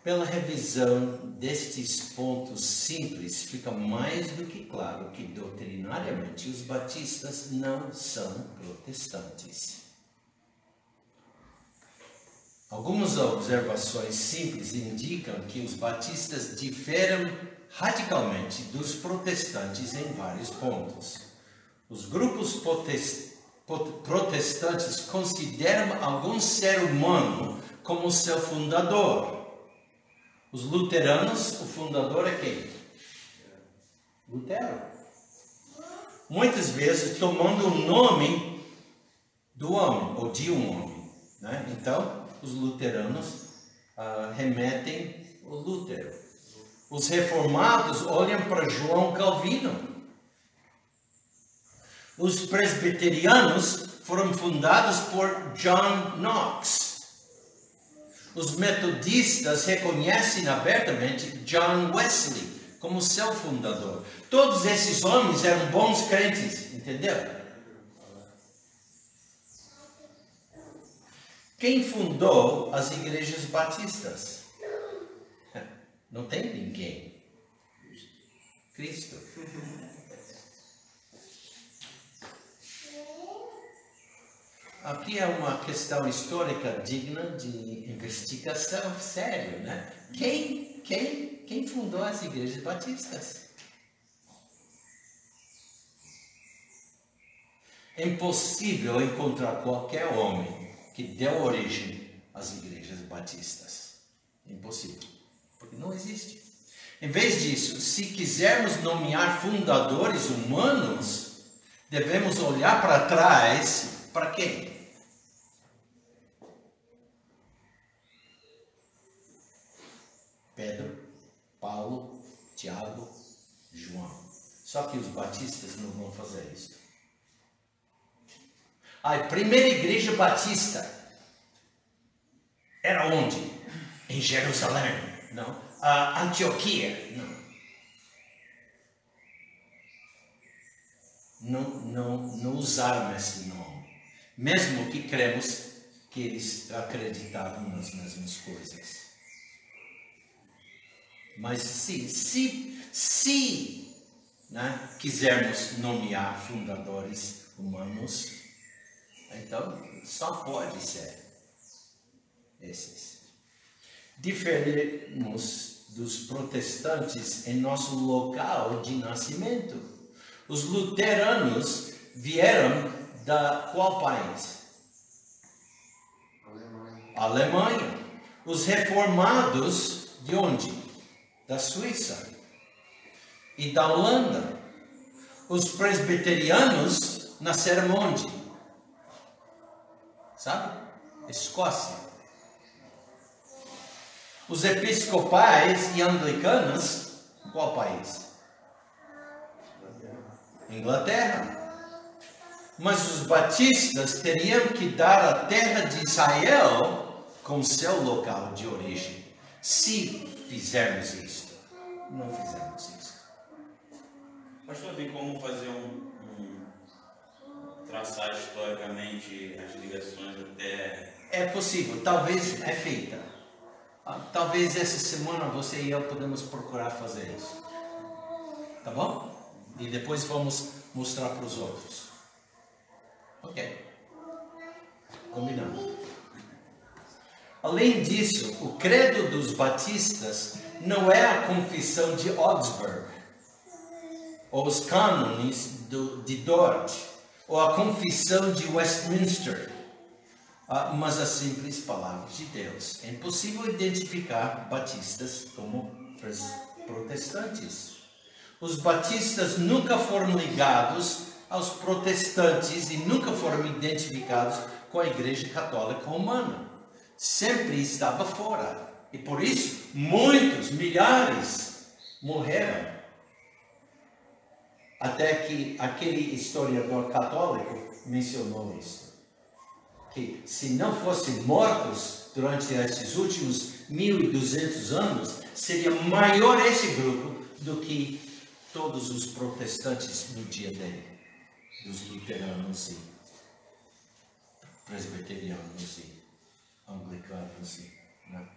pela revisão destes pontos simples, fica mais do que claro que doutrinariamente os batistas não são protestantes. Algumas observações simples indicam que os batistas diferem radicalmente dos protestantes em vários pontos. Os grupos protestantes consideram algum ser humano como seu fundador. Os luteranos, o fundador é quem? Lutero. Muitas vezes tomando o nome do homem, ou de um homem. Né? Então, os luteranos remetem o Lutero. Os reformados olham para João Calvino. Os presbiterianos foram fundados por John Knox. Os metodistas reconhecem abertamente John Wesley como seu fundador. Todos esses homens eram bons crentes, entendeu? Quem fundou as igrejas batistas? Não tem ninguém. Cristo. Aqui é uma questão histórica digna de investigação séria, né? Quem fundou as igrejas batistas? É impossível encontrar qualquer homem que deu origem às igrejas batistas. Impossível, porque não existe. Em vez disso, se quisermos nomear fundadores humanos, devemos olhar para trás. Para quem? Pedro, Paulo, Tiago, João. Só que os batistas não vão fazer isso. A primeira igreja batista era onde? Em Jerusalém? Não. Antioquia? Não. Não usaram esse nome. Mesmo que cremos que eles acreditavam nas mesmas coisas. Mas se né, quisermos nomear fundadores humanos, então só pode ser esses. Diferimos dos protestantes em nosso local de nascimento. Os luteranos vieram da qual país? Alemanha. Os reformados de onde? Da Suíça e da Holanda. Os presbiterianos nasceram onde? Sabe? Escócia. Os episcopais e anglicanos, qual país? Inglaterra. Mas os batistas teriam que dar a terra de Israel como seu local de origem. Se fizermos isto, não fizermos isto. Pastor, tem como fazer traçar historicamente as ligações até... É possível, talvez é feita. Talvez essa semana você e eu podemos procurar fazer isso. Tá bom? E depois vamos mostrar para os outros. Ok. Combinado. Além disso, o credo dos batistas não é a confissão de Augsburg, ou os cânones de Dort, ou a confissão de Westminster, mas as simples palavras de Deus. É impossível identificar batistas como protestantes. Os batistas nunca foram ligados aos protestantes e nunca foram identificados com a Igreja Católica Romana. Sempre estava fora. E por isso, muitos, milhares, morreram. Até que aquele historiador católico mencionou isso. Que se não fossem mortos durante esses últimos 1200 anos, seria maior esse grupo do que todos os protestantes no dia dele, dos luteranos e presbiterianos e anglicanos. Né?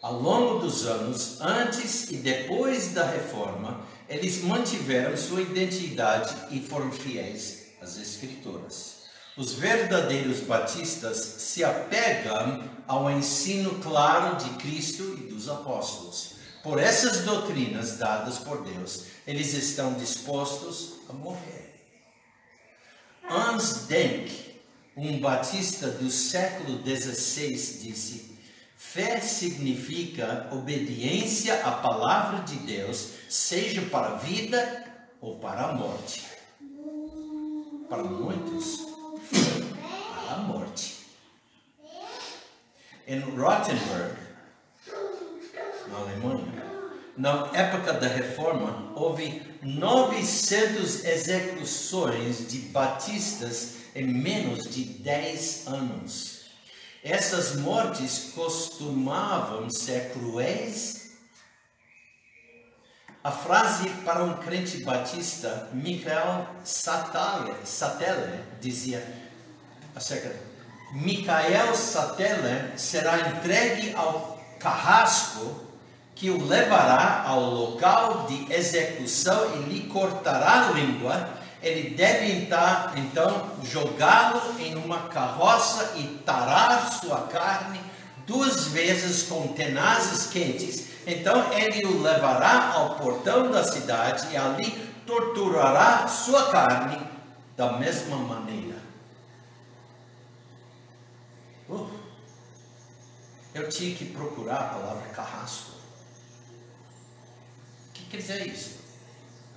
Ao longo dos anos, antes e depois da reforma, eles mantiveram sua identidade e foram fiéis às Escrituras. Os verdadeiros batistas se apegam ao ensino claro de Cristo e dos apóstolos. Por essas doutrinas dadas por Deus, eles estão dispostos a morrer. Hans Denk, um batista do século XVI, disse: fé significa obediência à palavra de Deus, seja para a vida ou para a morte. Para muitos, para a morte. Em Rottenburg, na Alemanha, na época da Reforma, houve 900 execuções de batistas em menos de 10 anos. Essas mortes costumavam ser cruéis. A frase para um crente batista, Michael Sateller, dizia acerca: Michael Sateller será entregue ao carrasco que o levará ao local de execução e lhe cortará a língua. Ele deve então jogá-lo em uma carroça e tarar sua carne 2 vezes com tenazes quentes. Então ele o levará ao portão da cidade e ali torturará sua carne da mesma maneira. Eu tinha que procurar a palavra carrasco. O que quer dizer isso?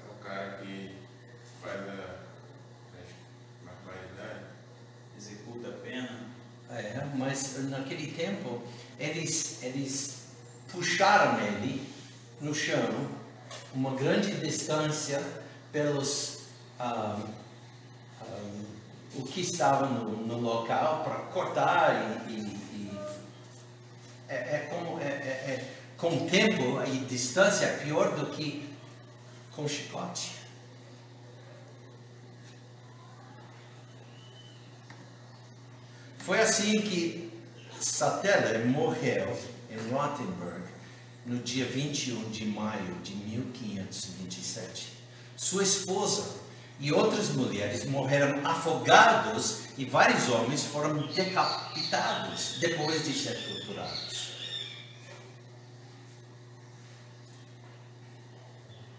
É o cara que faz a barbaridade, executa a pena. Mas naquele tempo eles puxaram ele no chão uma grande distância pelos o que estava no local para cortar com tempo e distância é pior do que com chicote. Foi assim que Sateller morreu em em Rothenburg, no dia 21 de maio de 1527. Sua esposa e outras mulheres morreram afogados e vários homens foram decapitados depois de ser torturados.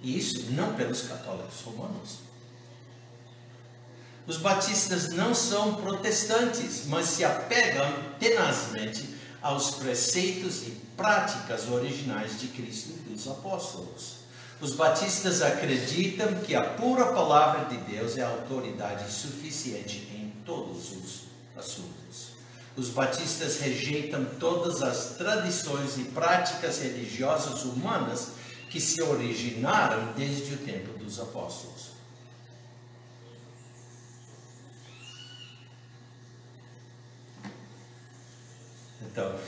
E isso não pelos católicos romanos. Os batistas não são protestantes, mas se apegam tenazmente aos preceitos e práticas originais de Cristo e dos apóstolos. Os batistas acreditam que a pura palavra de Deus é autoridade suficiente em todos os assuntos. Os batistas rejeitam todas as tradições e práticas religiosas humanas que se originaram desde o tempo dos apóstolos. Então,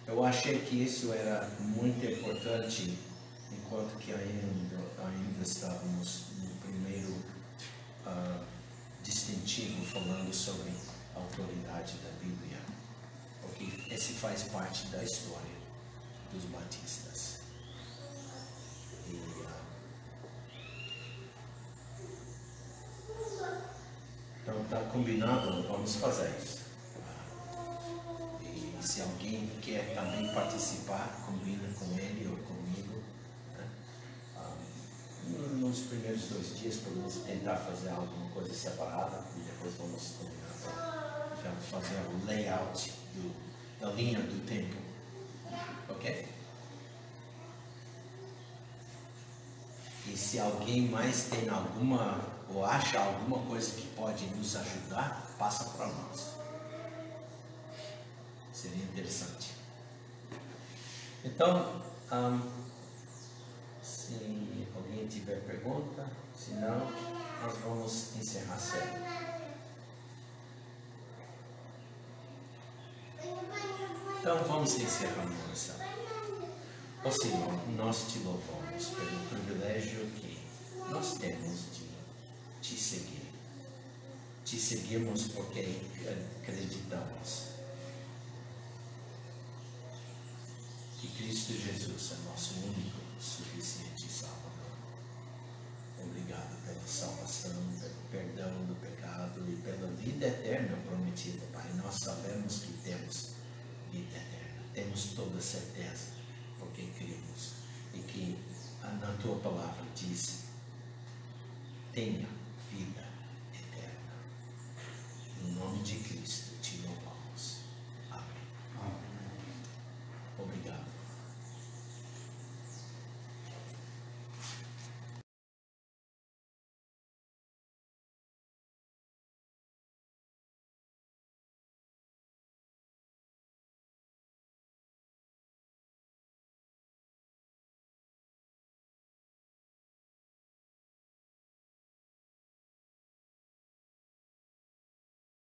eu achei que isso era muito importante enquanto que ainda estávamos no primeiro distintivo falando sobre a autoridade da Bíblia, porque esse faz parte da história dos batistas. Então está combinado, vamos fazer isso. E se alguém quer também participar, combina com ele ou comigo. Né? Nos primeiros 2 dias podemos tentar fazer alguma coisa separada e depois vamos combinar para fazer o layout da linha do tempo. Ok? E se alguém mais tem alguma ou acha alguma coisa que pode nos ajudar, passa para nós. Seria interessante. Então, se alguém tiver pergunta, se não, nós vamos encerrar a série. Então vamos encerrar a oração. Ó Senhor, nós te louvamos pelo privilégio que nós temos de te seguir. Te seguimos porque acreditamos que Cristo Jesus é nosso único, suficiente Salvador. Obrigado pela salvação, pelo perdão do pecado e pela vida eterna prometida, Pai. Nós sabemos que temos vida eterna, temos toda certeza, porque cremos e que na tua palavra diz: tenha vida